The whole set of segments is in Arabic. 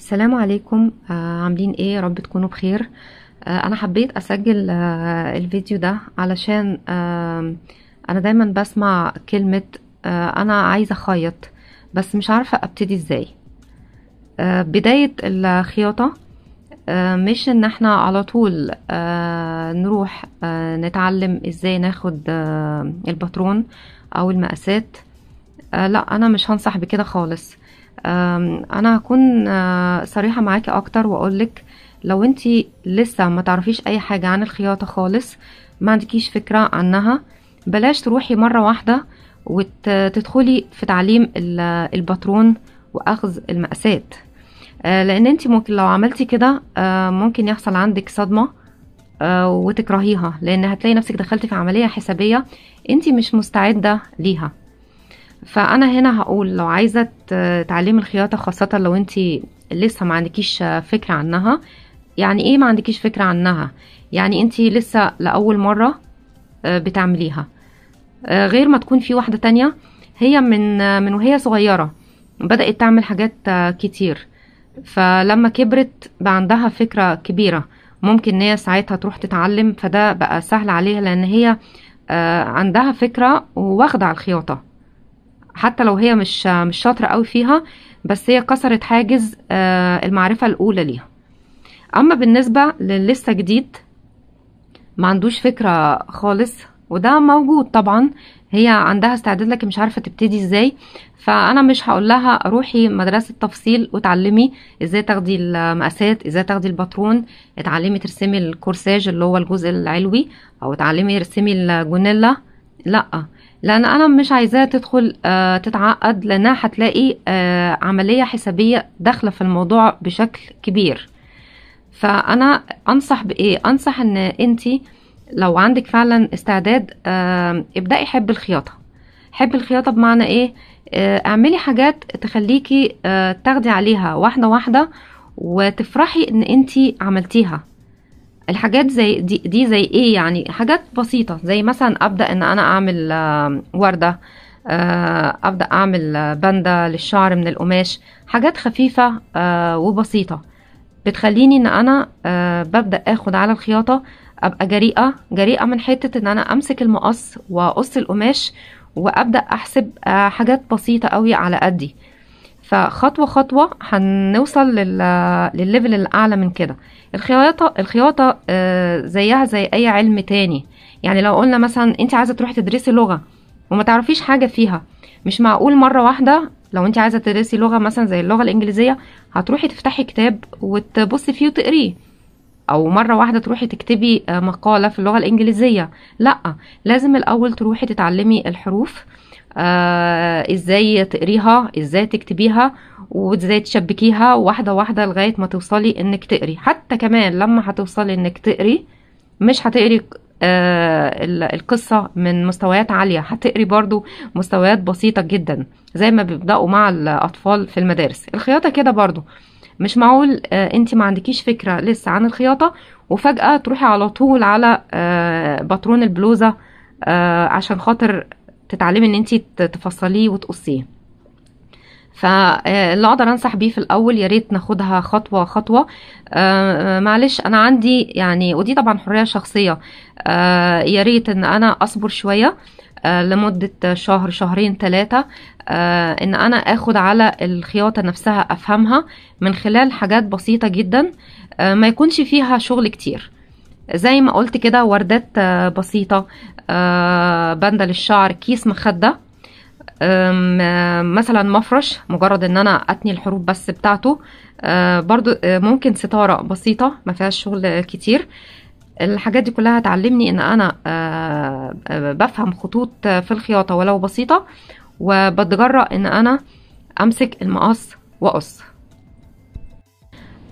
السلام عليكم. عاملين ايه؟ يا رب تكونوا بخير. انا حبيت اسجل الفيديو ده علشان انا دايما بسمع كلمة انا عايزة اخيط بس مش عارفة ابتدي ازاي. بداية الخياطة مش ان احنا على طول نروح نتعلم ازاي ناخد الباترون او المقاسات. لا، انا مش هنصح بكده خالص. انا هكون صريحة معاكي اكتر واقولك لو انتي لسه ما تعرفيش اي حاجة عن الخياطة خالص، ما عندكيش فكرة عنها، بلاش تروحي مرة واحدة وتدخلي في تعليم الباترون واخذ المقاسات. لان انتي ممكن لو عملتي كده ممكن يحصل عندك صدمة وتكرهيها، لان هتلاقي نفسك دخلتي في عملية حسابية انتي مش مستعدة ليها. فانا هنا هقول لو عايزه تعلمي الخياطه، خاصه لو انتي لسه ما عندكيش فكره عنها. يعني ايه ما عندكيش فكره عنها؟ يعني انتي لسه لاول مره بتعمليها، غير ما تكون في واحده تانية هي من وهي صغيره بدات تعمل حاجات كتير، فلما كبرت بقى عندها فكره كبيره، ممكن ان هي ساعتها تروح تتعلم، فده بقى سهل عليها لان هي عندها فكره واخده على الخياطه. حتى لو هي مش شاطرة قوي فيها، بس هي كسرت حاجز المعرفة الأولى ليها. أما بالنسبة للي جديد ما عندوش فكرة خالص، وده موجود طبعا، هي عندها استعداد لكن مش عارفة تبتدي ازاي، فأنا مش هقول لها روحي مدرسة تفصيل وتعلمي ازاي تاخدي المقاسات، ازاي تاخدي الباترون، اتعلمي ترسمي الكورساج اللي هو الجزء العلوي، او اتعلمي ترسمي الجونيلا. لا، لان انا مش عايزاها تدخل تتعقد، لانها هتلاقي عملية حسابية داخلة في الموضوع بشكل كبير. فانا انصح بايه؟ انصح ان انتي لو عندك فعلا استعداد ابدأي حب الخياطة. حب الخياطة بمعنى ايه؟ اعملي حاجات تخليكي تاخدي عليها واحدة واحدة وتفرحي ان انتي عملتيها. الحاجات زي دي زي ايه؟ يعني حاجات بسيطة، زي مثلا ابدأ ان انا اعمل وردة، ابدأ اعمل بندة للشعر من القماش. حاجات خفيفة وبسيطة بتخليني ان انا ببدأ اخد على الخياطة، ابقى جريئة من حتة ان انا امسك المقص واقص القماش وابدأ احسب حاجات بسيطة قوي على قدي. فخطوة خطوة هنوصل للليفل الأعلى من كده. الخياطة زيها زي أي علم تاني. يعني لو قلنا مثلا أنت عايزة تروحي تدرسي لغة وما تعرفيش حاجة فيها، مش معقول مرة واحدة لو أنت عايزة تدرسي لغة مثلا زي اللغة الإنجليزية هتروحي تفتحي كتاب وتبصي فيه وتقريه، او مرة واحدة تروحي تكتبي مقالة في اللغة الانجليزية. لا، لازم الاول تروحي تتعلمي الحروف، ازاي تقريها، ازاي تكتبيها، وازاي تشبكيها واحدة واحدة لغاية ما توصلي انك تقري. حتى كمان لما هتوصلي انك تقري، مش هتقري القصة من مستويات عالية، هتقري برضو مستويات بسيطة جدا زي ما بيبدأوا مع الأطفال في المدارس. الخياطة كده برضو، مش معقول انت ما عندكيش فكرة لسه عن الخياطة وفجأة تروحي على طول على باترون البلوزة عشان خاطر تتعلمي ان انت تفصليه وتقصيه. فاللي اقدر انصح بيه في الاول، يا ريت ناخدها خطوة خطوة. معلش انا عندي يعني، ودي طبعا حرية شخصية، يا ريت ان انا اصبر شوية لمدة شهر، شهرين، 3، ان انا اخد على الخياطة نفسها، افهمها من خلال حاجات بسيطة جدا ما يكونش فيها شغل كتير. زي ما قلت كده، وردات بسيطة، بندة للشعر، كيس مخدة، مثلا مفرش، مجرد ان انا اتني الحروف بس بتاعته، برضو ممكن ستارة بسيطة ما فيهاش شغل كتير. الحاجات دي كلها هتعلمني ان انا بفهم خطوط في الخياطة ولو بسيطة، وبتجرأ ان انا امسك المقص واقص.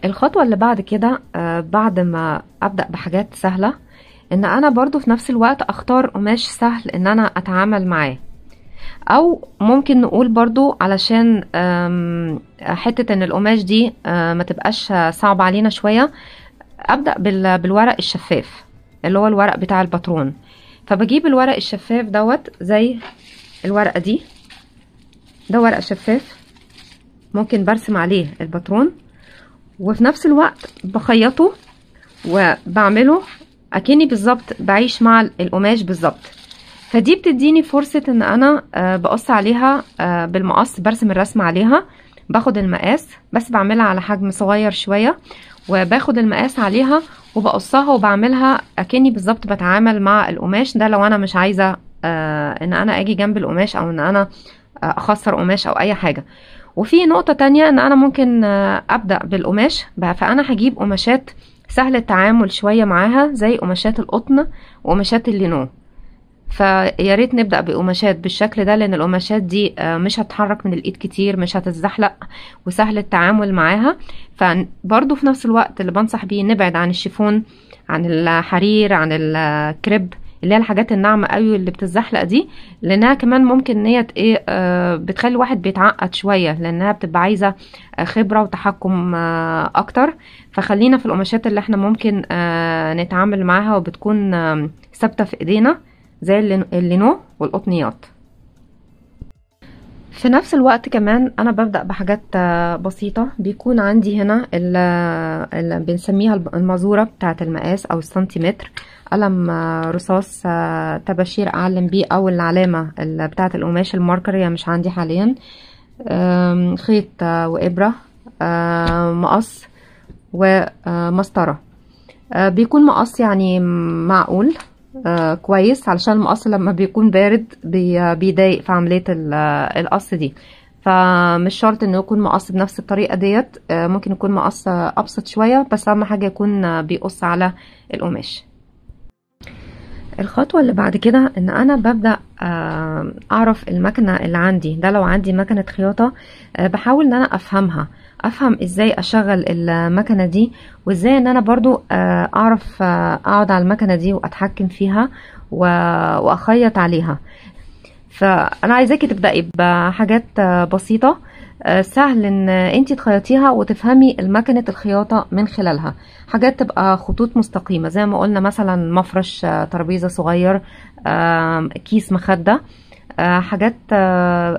الخطوة اللي بعد كده بعد ما ابدأ بحاجات سهلة، ان انا برضو في نفس الوقت اختار قماش سهل ان انا اتعامل معاه، او ممكن نقول برضو علشان حتة ان القماش دي ما تبقاش صعب علينا شوية، ابدأ بالورق الشفاف اللي هو الورق بتاع الباترون. فبجيب الورق الشفاف دوت، زي الورقة دي، ده ورق شفاف ممكن برسم عليه الباترون، وفي نفس الوقت بخيطه وبعمله اكني بالظبط بعيش مع القماش بالظبط. فدي بتديني فرصة ان انا بقص عليها بالمقص، برسم الرسمة عليها، باخد المقاس بس بعملها على حجم صغير شوية، وباخد المقاس عليها وبقصها وبعملها اكني بالظبط بتعامل مع القماش ده. لو انا مش عايزة ان انا اجي جنب القماش او ان انا اخسر قماش او اي حاجة. وفي نقطة تانية ان انا ممكن ابدأ بالقماش بقى، فانا هجيب قماشات سهل التعامل شوية معاها زي قماشات القطن وقماشات اللينو. فيا ريت نبدأ بقماشات بالشكل ده، لان القماشات دي مش هتتحرك من الايد كتير، مش هتتزحلق، وسهل التعامل معاها. فبرضو في نفس الوقت اللي بنصح بيه نبعد عن الشيفون، عن الحرير، عن الكريب، اللي هي الحاجات الناعمة قوي اللي بتتزحلق دي، لانها كمان ممكن ان هي ايه بتخلي الواحد بيتعقد شوية، لانها بتبقى عايزة خبرة وتحكم اكتر. فخلينا في القماشات اللي احنا ممكن نتعامل معاها وبتكون ثابتة في ايدينا، زي اللينو والقطنيات. في نفس الوقت كمان انا ببدأ بحاجات بسيطة. بيكون عندي هنا اللي بنسميها المازورة بتاعة المقاس او السنتيمتر، قلم رصاص تباشير اعلم بيه، او العلامة بتاعة القماش، الماركر هي مش عندي حاليا، خيط وابرة، مقص ومسطرة. بيكون مقص يعني معقول كويس، علشان المقص لما بيكون بارد بيضايق في عملية القص دي. فمش شرط انه يكون مقص بنفس الطريقة ديت، ممكن يكون مقص ابسط شوية، بس اهم حاجة يكون بيقص على القماش. الخطوة اللي بعد كده ان انا ببدأ اعرف المكنة اللي عندي ده. لو عندي مكنة خياطة بحاول ان انا افهمها، افهم ازاي اشغل المكنة دي، وازاي ان انا برضو اعرف اقعد على المكنة دي واتحكم فيها واخيط عليها. فانا عايزاكي تبدأي بحاجات بسيطة سهل ان انتي تخيطيها وتفهمي المكنة الخياطة من خلالها. حاجات تبقى خطوط مستقيمة زي ما قلنا، مثلا مفرش ترابيزة صغير، كيس مخدة، حاجات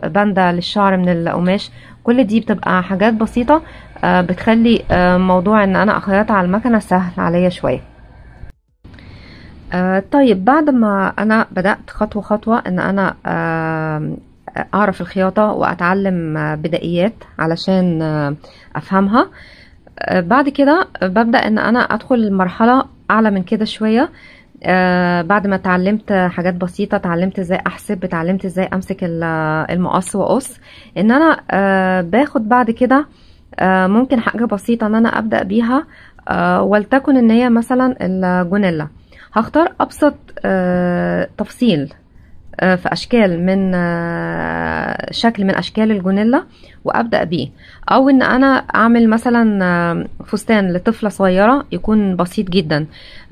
بندة للشعر من القماش. كل دي بتبقى حاجات بسيطة بتخلي موضوع ان انا اخيطها على المكنة سهل عليا شوية. طيب بعد ما انا بدأت خطوة خطوة ان انا اعرف الخياطة واتعلم بدائيات علشان افهمها، بعد كده ببدأ ان انا ادخل مرحلة اعلى من كده شوية. بعد ما اتعلمت حاجات بسيطة، اتعلمت ازاي احسب، اتعلمت ازاي امسك المقص واقص، ان انا باخد بعد كده ممكن حاجة بسيطة ان انا ابدأ بيها، ولتكن ان هي مثلا الجونيلا. هختار ابسط تفصيل في اشكال من شكل من اشكال الجونيلا وابدا بيه، او ان انا اعمل مثلا فستان لطفله صغيره يكون بسيط جدا،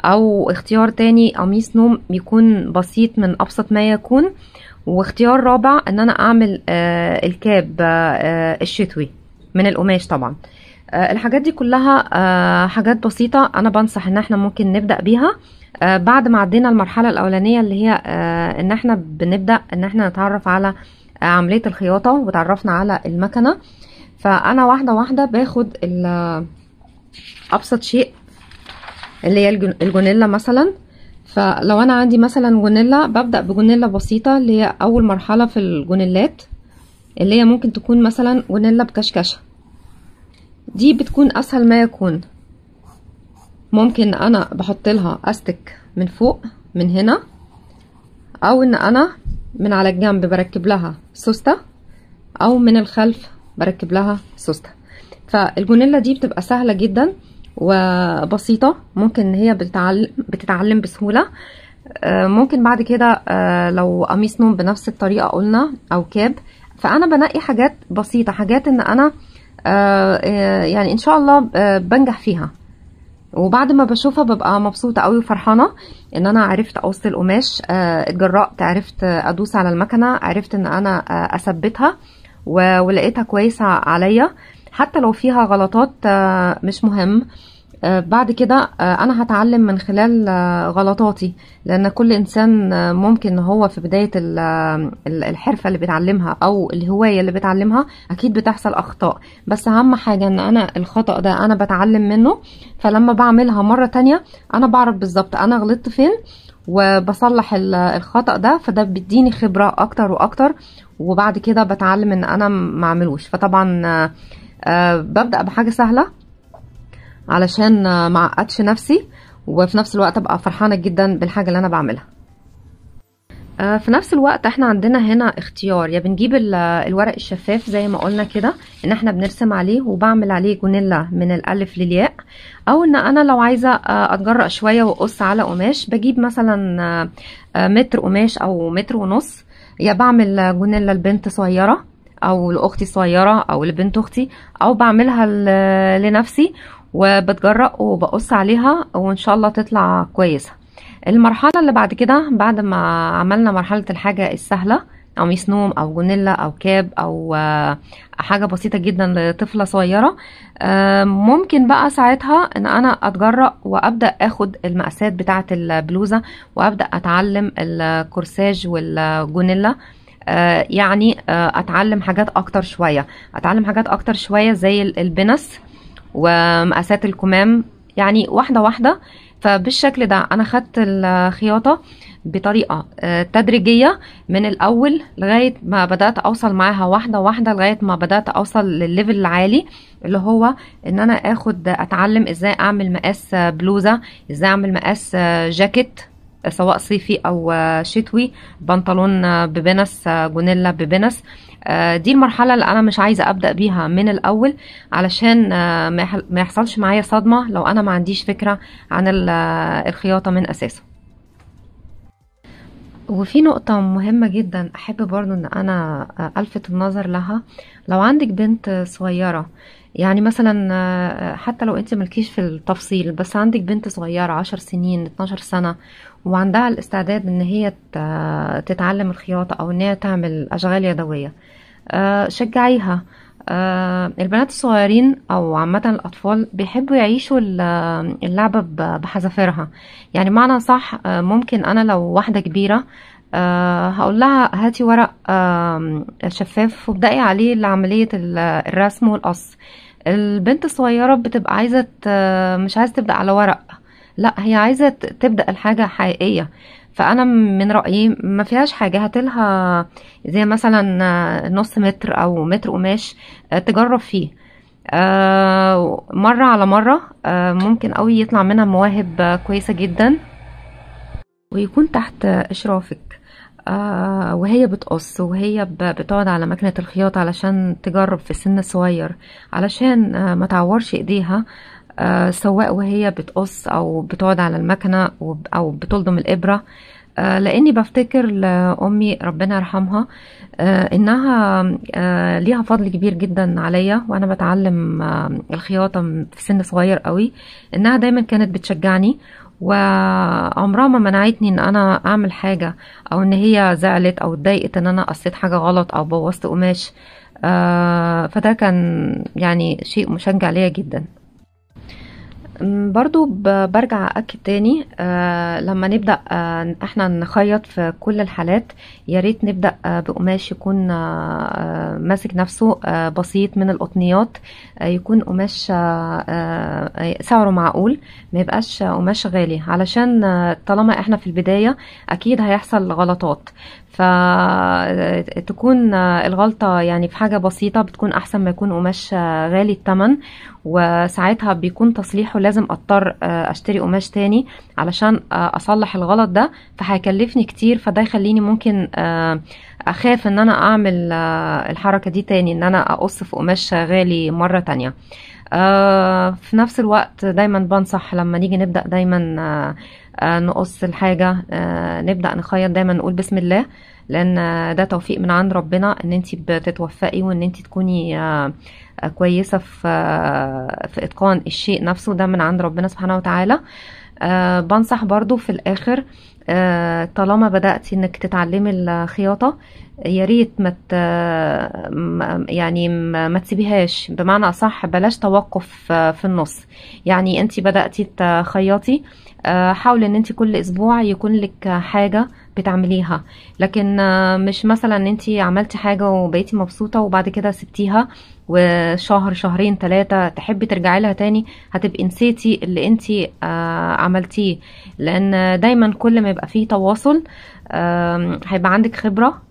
او اختيار تاني قميص نوم يكون بسيط من ابسط ما يكون، واختيار رابع ان انا اعمل الكاب الشتوي من القماش طبعا. الحاجات دي كلها حاجات بسيطة انا بنصح ان احنا ممكن نبدأ بيها بعد ما عدينا المرحلة الاولانية اللي هي ان احنا بنبدأ ان احنا نتعرف على عملية الخياطة وتعرفنا على المكنة. فانا واحدة واحدة باخد ابسط شيء اللي هي الجونيلا مثلا. فلو انا عندي مثلا جونيلا ببدأ بجونيلا بسيطة اللي هي اول مرحلة في الجونيلات، اللي هي ممكن تكون مثلا جونيلا بكشكشة. دي بتكون اسهل ما يكون. ممكن انا بحط لها استك من فوق من هنا، او ان انا من على الجنب بركب لها سوستة، او من الخلف بركب لها سوستة. فالجونيلا دي بتبقى سهلة جدا وبسيطة، ممكن ان هي بتتعلم بسهولة. ممكن بعد كده لو قميص نوم بنفس الطريقة قلنا، او كاب. فانا بنقي حاجات بسيطة، حاجات ان انا يعني ان شاء الله بنجح فيها، وبعد ما بشوفها ببقى مبسوطة قوي وفرحانة ان انا عرفت اقص القماش، اتجرأت، عرفت ادوس على المكنة، عرفت ان انا اثبتها ولقيتها كويسة عليا. حتى لو فيها غلطات مش مهم، بعد كده انا هتعلم من خلال غلطاتي، لان كل انسان ممكن هو في بداية الحرفة اللي بيتعلمها او الهواية اللي بيتعلمها اكيد بتحصل اخطاء، بس اهم حاجة ان انا الخطأ ده انا بتعلم منه، فلما بعملها مرة تانية انا بعرف بالظبط انا غلطت فين وبصلح الخطأ ده، فده بيديني خبرة اكتر واكتر، وبعد كده بتعلم ان انا ما اعملوش. فطبعا ببدأ بحاجة سهلة علشان ما اعقدش نفسي، وفي نفس الوقت ابقى فرحانة جدا بالحاجة اللي انا بعملها. في نفس الوقت احنا عندنا هنا اختيار، يا بنجيب الورق الشفاف زي ما قلنا كده ان احنا بنرسم عليه وبعمل عليه جونيلا من الالف للياء، او ان انا لو عايزة اتجرأ شوية واقص على قماش بجيب مثلا متر قماش او متر ونص، يا بعمل جونيلا لبنت صغيرة او لاختي صغيرة او لبنت اختي، او بعملها لنفسي وبتجرأ وبقص عليها وان شاء الله تطلع كويسة. المرحلة اللي بعد كده بعد ما عملنا مرحلة الحاجة السهلة، قميص نوم او جونيلا او كاب او حاجة بسيطة جدا لطفلة صغيرة، ممكن بقى ساعتها ان انا اتجرأ وابدأ اخد المقاسات بتاعة البلوزة وابدأ اتعلم الكورساج والجونيلا. يعني اتعلم حاجات اكتر شوية، اتعلم حاجات اكتر شوية زي البنس ومقاسات الكمام، يعني واحدة واحدة. فبالشكل ده انا خدت الخياطة بطريقة تدريجية من الاول لغاية ما بدأت اوصل معاها واحدة واحدة، لغاية ما بدأت اوصل للليفل العالي اللي هو ان انا اتعلم ازاي اعمل مقاس بلوزة، ازاي اعمل مقاس جاكيت سواء صيفي او شتوي، بنطلون ببنس، جونيلا ببنس. دي المرحلة اللي انا مش عايزة ابدأ بيها من الاول علشان ما يحصلش معايا صدمة لو انا ما عنديش فكرة عن الخياطة من اساسه. وفي نقطة مهمة جدا احب برضو ان انا الفت النظر لها، لو عندك بنت صغيرة، يعني مثلا حتى لو انت ملكيش في التفصيل بس عندك بنت صغيرة 10 سنين 12 سنة وعندها الاستعداد ان هي تتعلم الخياطة او ان هي تعمل اشغال يدوية، شجعيها. البنات الصغيرين او عامة الاطفال بيحبوا يعيشوا اللعبة بحذافيرها، يعني معنى صح ممكن انا لو واحدة كبيرة هقول لها هاتي ورق شفاف وابدأي عليه لعملية الرسم والقص. البنت الصغيرة بتبقى عايزة مش عايزة تبدأ على ورق، لا هي عايزة تبدأ الحاجة حقيقية. فأنا من رأيي ما فيهاش حاجة، هاتلها زي مثلا نص متر أو متر قماش تجرب فيه مرة على مرة، ممكن قوي يطلع منها مواهب كويسة جدا، ويكون تحت إشرافك وهي بتقص وهي بتقعد على مكنة الخياطة علشان تجرب في سن صغير، علشان ما تعورش ايديها سواء وهي بتقص او بتقعد على المكنة او بتلضم الابرة. لاني بفتكر لامي ربنا يرحمها انها ليها فضل كبير جدا عليا وانا بتعلم الخياطة في سن صغير قوي، انها دايما كانت بتشجعني وعمرها ما منعتني ان انا اعمل حاجة او ان هي زعلت او اتضايقت ان انا قصيت حاجة غلط او بوظت قماش. فده كان يعني شيء مشجع ليا جدا. برضو برجع أكد تاني لما نبدأ احنا نخيط في كل الحالات يا ريت نبدأ بقماش يكون ماسك نفسه، بسيط من القطنيات، يكون قماش سعره معقول، ما يبقاش قماش غالي، علشان طالما احنا في البداية اكيد هيحصل غلطات، فتكون الغلطة يعني في حاجة بسيطة بتكون احسن ما يكون قماش غالي الثمن، وساعتها بيكون تصليحه لازم اضطر اشتري قماش تاني علشان اصلح الغلط ده، فهيكلفني كتير، فده يخليني ممكن اخاف ان انا اعمل الحركة دي تاني، ان انا اقص في قماش غالي مرة تانية. في نفس الوقت دايما بنصح لما نيجي نبدأ دايما نقص الحاجة، نبدأ نخيط دايما نقول بسم الله، لان ده توفيق من عند ربنا ان انتي بتتوفقي وان انتي تكوني كويسة في اتقان الشيء نفسه، ده من عند ربنا سبحانه وتعالى. بنصح برضو في الاخر طالما بدأتي انك تتعلمي الخياطة، يا ريت يعني ما تسيبيهاش، بمعنى اصح بلاش توقف في النص. يعني انت بدأتي تخيطي، حاولي ان انت كل اسبوع يكون لك حاجة بتعمليها، لكن مش مثلا ان انت عملتي حاجة وبقيتي مبسوطة وبعد كده سبتيها وشهر شهرين ثلاثة تحبي ترجعي لها تاني، هتبقي نسيتي اللي انت عملتيه. لان دايما كل ما يبقى فيه تواصل هيبقى عندك خبرة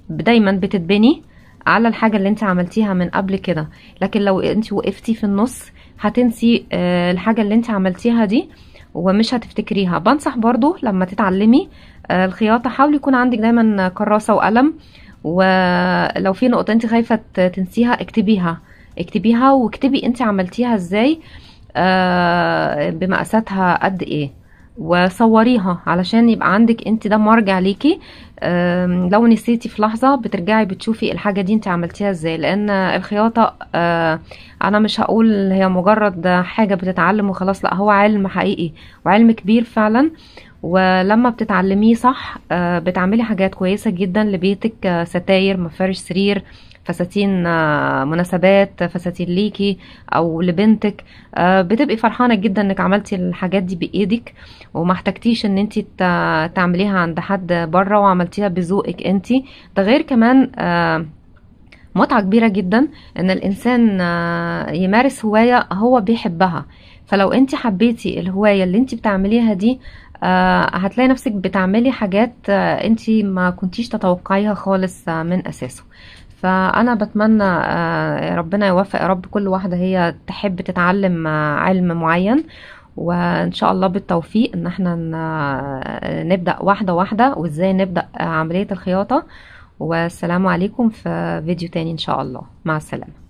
دايما بتتبني على الحاجة اللي انت عملتيها من قبل كده. لكن لو انت وقفتي في النص هتنسي الحاجة اللي انت عملتيها دي ومش هتفتكريها. بنصح برضو لما تتعلمي الخياطة حاولي يكون عندك دايما كراسة وقلم، ولو في نقطة انت خايفة تنسيها اكتبيها، اكتبيها واكتبي انت عملتيها ازاي، بمقاساتها قد ايه، وصوريها علشان يبقى عندك انت ده مرجع ليكي. لو نسيتي في لحظة بترجعي بتشوفي الحاجة دي انت عملتيها ازاي. لان الخياطة انا مش هقول هي مجرد حاجة بتتعلم وخلاص، لا هو علم حقيقي وعلم كبير فعلا. ولما بتتعلميه صح بتعملي حاجات كويسة جدا لبيتك، ستاير، مفارش سرير، فساتين مناسبات، فساتين ليكي او لبنتك. بتبقي فرحانة جدا انك عملتي الحاجات دي بايدك وما احتاجتيش ان انت تعمليها عند حد بره وعملتيها بذوقك انت. ده غير كمان متعة كبيرة جدا ان الانسان يمارس هواية هو بيحبها. فلو انت حبيتي الهواية اللي انت بتعمليها دي هتلاقي نفسك بتعملي حاجات انت ما كنتيش تتوقعيها خالص من اساسه. فانا بتمنى ربنا يوفق يا رب كل واحدة هي تحب تتعلم علم معين، وان شاء الله بالتوفيق ان احنا نبدأ واحدة واحدة وازاي نبدأ عملية الخياطة. والسلام عليكم في فيديو تاني ان شاء الله، مع السلامة.